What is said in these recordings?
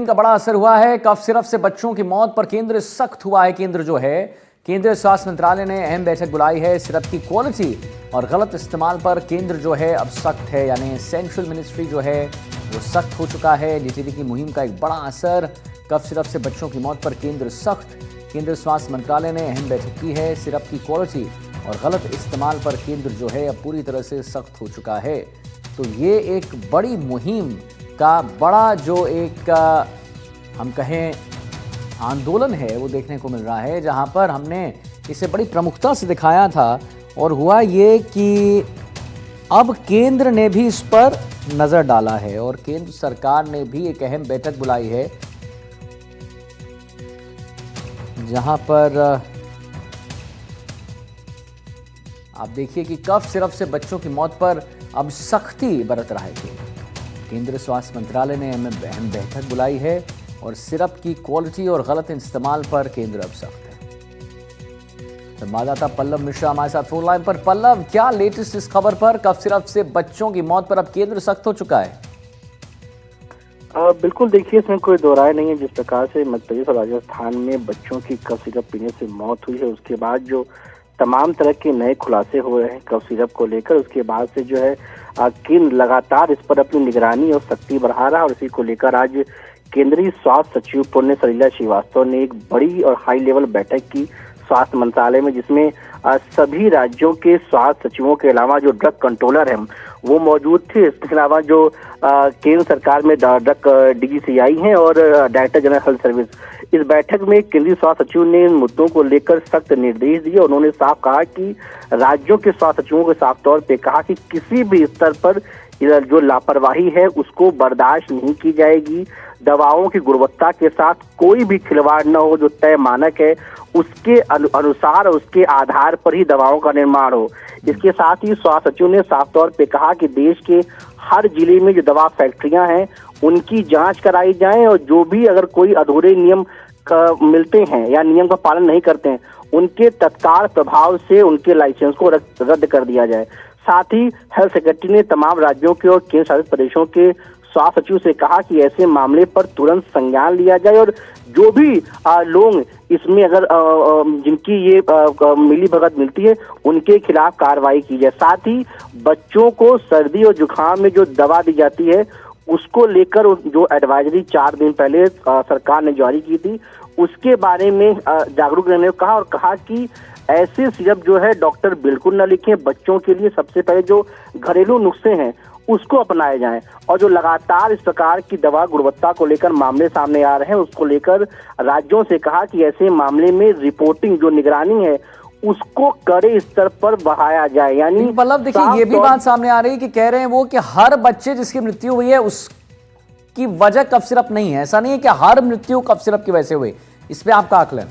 का बड़ा असर हुआ है। कफ सिरप से बच्चों की मौत पर केंद्र सख्त हुआ है। केंद्रीय स्वास्थ्य मंत्रालय ने अहम बैठक बुलाई है। सिरप की क्वालिटी और गलत इस्तेमाल पर केंद्र जो है अब सख्त है, यानी सेंट्रल मिनिस्ट्री जो है वो सख्त हो चुका है। डीटीडी की मुहिम का एक बड़ा असर, कफ सिरप से बच्चों की मौत पर केंद्र सख्त। केंद्रीय स्वास्थ्य मंत्रालय ने अहम बैठक की है। सिरप की क्वालिटी और गलत इस्तेमाल पर केंद्र जो है अब पूरी तरह से सख्त हो चुका है। तो ये एक बड़ी मुहिम का बड़ा जो एक हम कहें आंदोलन है वो देखने को मिल रहा है, जहां पर हमने इसे बड़ी प्रमुखता से दिखाया था। और हुआ ये कि अब केंद्र ने भी इस पर नजर डाला है और केंद्र सरकार ने भी एक अहम बैठक बुलाई है, जहां पर आप देखिए कि कफ सिरप से बच्चों की मौत पर अब सख्ती बरत रहा है। केंद्रीय स्वास्थ्य मंत्रालय ने अहम बैठक बुलाई है और सिरप की क्वालिटी और गलत इस्तेमाल पर केंद्र अब सख्त है। संवाददाता पल्लव मिश्रा हमारे साथ फोन लाइन पर। पल्लव, क्या लेटेस्ट इस खबर पर? कफ सिरप से बच्चों की मौत पर अब केंद्र सख्त हो चुका है। बिल्कुल, देखिए इसमें कोई दो राय नहीं है। जिस प्रकार से मध्य प्रदेश और राजस्थान में बच्चों की कफ सिरप पीने से मौत हुई है, उसके बाद जो तमाम तरह के नए खुलासे हुए हैं कफ सिरप को लेकर, उसके बाद से जो है केंद्र लगातार इस पर अपनी निगरानी और सख्ती बढ़ा रहा है। और इसी को लेकर आज केंद्रीय स्वास्थ्य सचिव पुण्य सलिला श्रीवास्तव ने एक बड़ी और हाई लेवल बैठक की स्वास्थ्य मंत्रालय में, जिसमें सभी राज्यों के स्वास्थ्य सचिवों के अलावा जो ड्रग कंट्रोलर हैं वो मौजूद थे। इसके अलावा जो केंद्र सरकार में ड्रग डीजीसीआई हैं और डायरेक्टर जनरल हेल्थ सर्विस, इस बैठक में केंद्रीय स्वास्थ्य सचिव ने इन मुद्दों को लेकर सख्त निर्देश दिए। उन्होंने साफ कहा कि राज्यों के स्वास्थ्य सचिवों को साफ तौर पे कहा कि किसी भी स्तर पर जो लापरवाही है उसको बर्दाश्त नहीं की जाएगी। दवाओं की गुणवत्ता के साथ कोई भी खिलवाड़ न हो, जो तय मानक है उसके अनुसार उसके आधार पर ही दवाओं का निर्माण हो। इसके साथ ही स्वास्थ्य सचिव ने साफ तौर पे कहा कि देश के हर जिले में जो दवा फैक्ट्रियां हैं उनकी जांच कराई जाए और जो भी अगर कोई अधूरे नियम मिलते हैं या नियम का पालन नहीं करते हैं उनके तत्काल प्रभाव से उनके लाइसेंस को रद्द कर दिया जाए। साथ ही हेल्थ सेक्रेटरी ने तमाम राज्यों के और केंद्र शासित प्रदेशों के स्वास्थ्य सचिव से कहा कि ऐसे मामले पर तुरंत संज्ञान लिया जाए और जो भी लोग इसमें अगर जिनकी ये मिली भगत मिलती है उनके खिलाफ कार्रवाई की जाए। साथ ही बच्चों को सर्दी और जुकाम में जो दवा दी जाती है उसको लेकर जो एडवाइजरी 4 दिन पहले सरकार ने जारी की थी, उसके बारे में जागरूक रहने को कहा और कहा कि ऐसे सिरप जो है डॉक्टर बिल्कुल न लिखें। बच्चों के लिए सबसे पहले जो घरेलू नुस्खे हैं उसको अपनाए जाएं और जो लगातार इस प्रकार की दवा गुणवत्ता को लेकर मामले सामने आ रहे हैं उसको लेकर राज्यों से कहा कि ऐसे मामले में रिपोर्टिंग जो निगरानी है उसको कड़े स्तर पर बढ़ाया जाए। यानी पल्लव, देखिए ये भी बात सामने आ रही है कि कह रहे हैं वो कि हर बच्चे जिसकी मृत्यु हुई है उसकी वजह कफ सिरप नहीं है। ऐसा नहीं है कि हर मृत्यु कफ सिरप की वजह से हुई। इस पे आपका आकलन?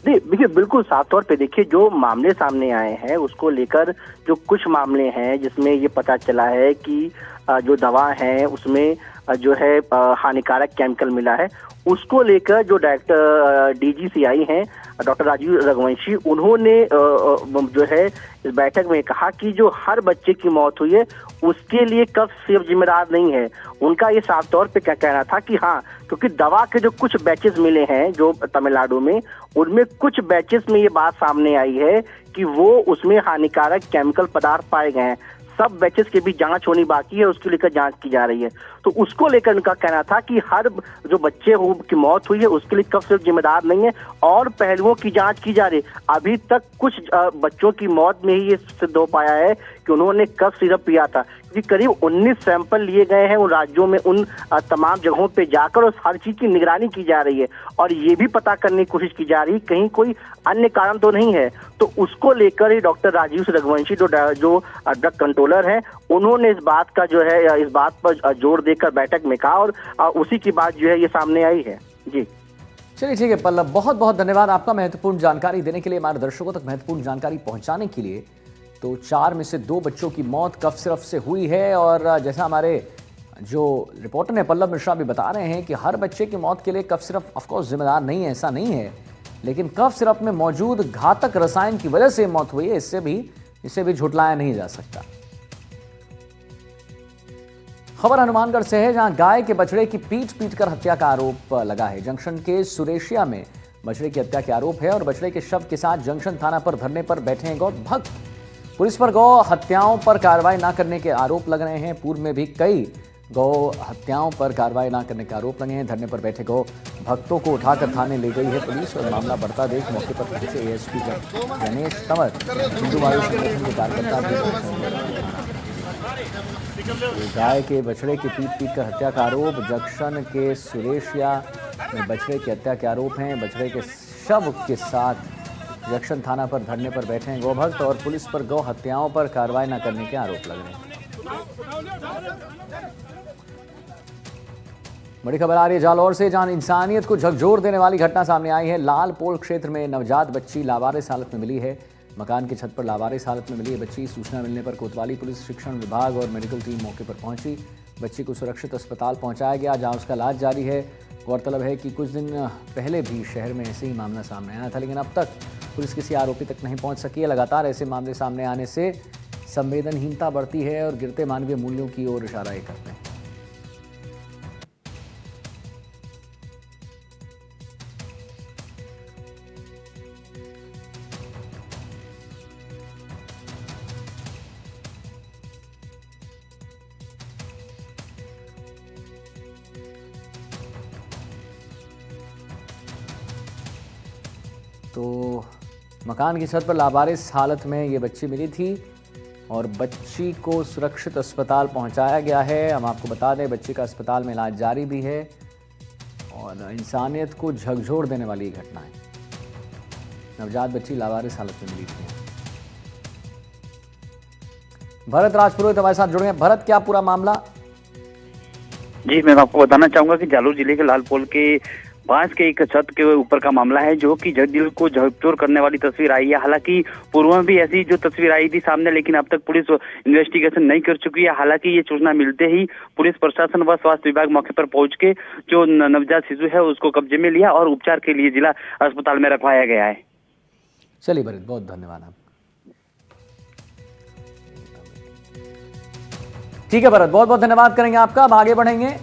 देखिए बिल्कुल साफ तौर पे देखिए जो मामले सामने आए हैं उसको लेकर जो कुछ मामले हैं जिसमें ये पता चला है कि जो दवा है उसमें जो है हानिकारक केमिकल मिला है, उसको लेकर जो डायरेक्टर डीजीसीआई हैं डॉक्टर राजीव रघुवंशी, उन्होंने जो है इस बैठक में कहा कि जो हर बच्चे की मौत हुई है उसके लिए कफ सिरप जिम्मेदार नहीं है। उनका ये साफ तौर पे क्या कहना था कि हाँ, क्योंकि दवा के जो कुछ बैचेस मिले हैं जो तमिलनाडु में, उनमें कुछ बैचेस में ये बात सामने आई है कि वो उसमें हानिकारक केमिकल पदार्थ पाए गए हैं। सब बैचेस की भी जांच होनी बाकी है, उसको लेकर जांच की जा रही है। तो उसको लेकर उनका कहना था कि हर जो बच्चे की मौत हुई है उसके लिए कफ सिरप जिम्मेदार नहीं है और पहलुओं की जांच की जा रही है। अभी तक कुछ बच्चों की मौत में ही ये सिद्ध हो पाया है कि उन्होंने कफ सिरप पिया था, क्योंकि करीब 19 सैंपल लिए गए हैं उन राज्यों में, उन तमाम जगहों पे जाकर और हर चीज की निगरानी की जा रही है और ये भी पता करने की कोशिश की जा रही है कहीं कोई अन्य कारण तो नहीं है। तो उसको लेकर ही डॉक्टर राजीव रघुवंशी जो ड्रग कंट्रोलर हैं उन्होंने इस बात पर जोर देकर बैठक में कहा और उसी की बात जो है ये सामने आई है। जी चलिए ठीक है पल्लव, बहुत बहुत धन्यवाद आपका महत्वपूर्ण जानकारी देने के लिए, हमारे दर्शकों तक महत्वपूर्ण जानकारी पहुंचाने के लिए। तो 4 में से 2 बच्चों की मौत कफ सिरप से हुई है और जैसा हमारे जो रिपोर्टर ने पल्लव मिश्रा भी बता रहे हैं कि हर बच्चे की मौत के लिए कफ सिरप ऑफकोर्स जिम्मेदार नहीं है, ऐसा नहीं है, लेकिन कफ सिरप में मौजूद घातक रसायन की वजह से मौत हुई है, इसे भी झुठलाया नहीं जा सकता। खबर हनुमानगढ़ से है, जहां गाय के बछड़े की पीट कर हत्या का आरोप लगा है। जंक्शन के सुरेशिया में बछड़े की हत्या के आरोप है और बछड़े के शव के साथ जंक्शन थाना पर धरने पर बैठे हैं गौ भक्त। पुलिस पर गौ हत्याओं पर कार्रवाई न करने के आरोप लग रहे हैं। पूर्व में भी कई गौ हत्याओं पर कार्रवाई न करने के आरोप लगे हैं। धरने पर बैठे गौ भक्तों को उठाकर थाने ले गई है पुलिस और मामला बढ़ता देख मौके पर पहुंचे एएसपी गणेश तंवर, हिंदू वायु संगठन के कार्यकर्ता भी। गाय के बछड़े की पीट कर हत्या का आरोप, जंक्शन के सुरेशिया में बछड़े की हत्या के आरोप हैं। बछड़े के शव के साथ जंक्शन थाना पर धरने पर बैठे हैं गौभक्त और पुलिस पर गौ हत्याओं पर कार्रवाई न करने के आरोप लग रहे हैं। बड़ी खबर आ रही है जालौर से, जहां इंसानियत को झकझोर देने वाली घटना सामने आई है। लाल पोल क्षेत्र में नवजात बच्ची लावारिस हालत में मिली है। मकान की छत पर लावारिस हालत में मिली है बच्ची। सूचना मिलने पर कोतवाली पुलिस, शिक्षण विभाग और मेडिकल टीम मौके पर पहुंची। बच्ची को सुरक्षित अस्पताल पहुंचाया गया, जहां उसका इलाज जारी है। गौरतलब है कि कुछ दिन पहले भी शहर में ऐसे ही मामला सामने आया था, लेकिन अब तक पुलिस किसी आरोपी तक नहीं पहुंच सकी है। लगातार ऐसे मामले सामने आने से संवेदनहीनता बढ़ती है और गिरते मानवीय मूल्यों की ओर इशारा ये करते हैं। तो मकान की छत पर लावारिस हालत में ये बच्ची मिली थी और बच्ची को सुरक्षित अस्पताल पहुंचाया गया है। हम आपको बता दें, बच्ची का अस्पताल में इलाज जारी भी है और इंसानियत को झकझोर देने वाली ये घटना है। नवजात बच्ची लावारिस हालत में मिली थी। भरत राजपुरोहित हमारे साथ जुड़े हैं। भरत, क्या पूरा मामला? जी, मैं आपको बताना चाहूंगा कि जालौर जिले के लालपोल के बांस के एक छत के ऊपर का मामला है, जो कि दिल को झकझोर करने वाली तस्वीर आई है। हालांकि पूर्व में भी ऐसी जो तस्वीर आई थी सामने, लेकिन अब तक पुलिस इन्वेस्टिगेशन नहीं कर चुकी है। हालांकि ये सूचना मिलते ही पुलिस प्रशासन व स्वास्थ्य विभाग मौके पर पहुंच के जो नवजात शिशु है उसको कब्जे में लिया और उपचार के लिए जिला अस्पताल में रखवाया गया है। चलिए भरत, बहुत धन्यवाद आपका। ठीक है भरत, बहुत बहुत धन्यवाद करेंगे आपका। अब आगे बढ़ेंगे।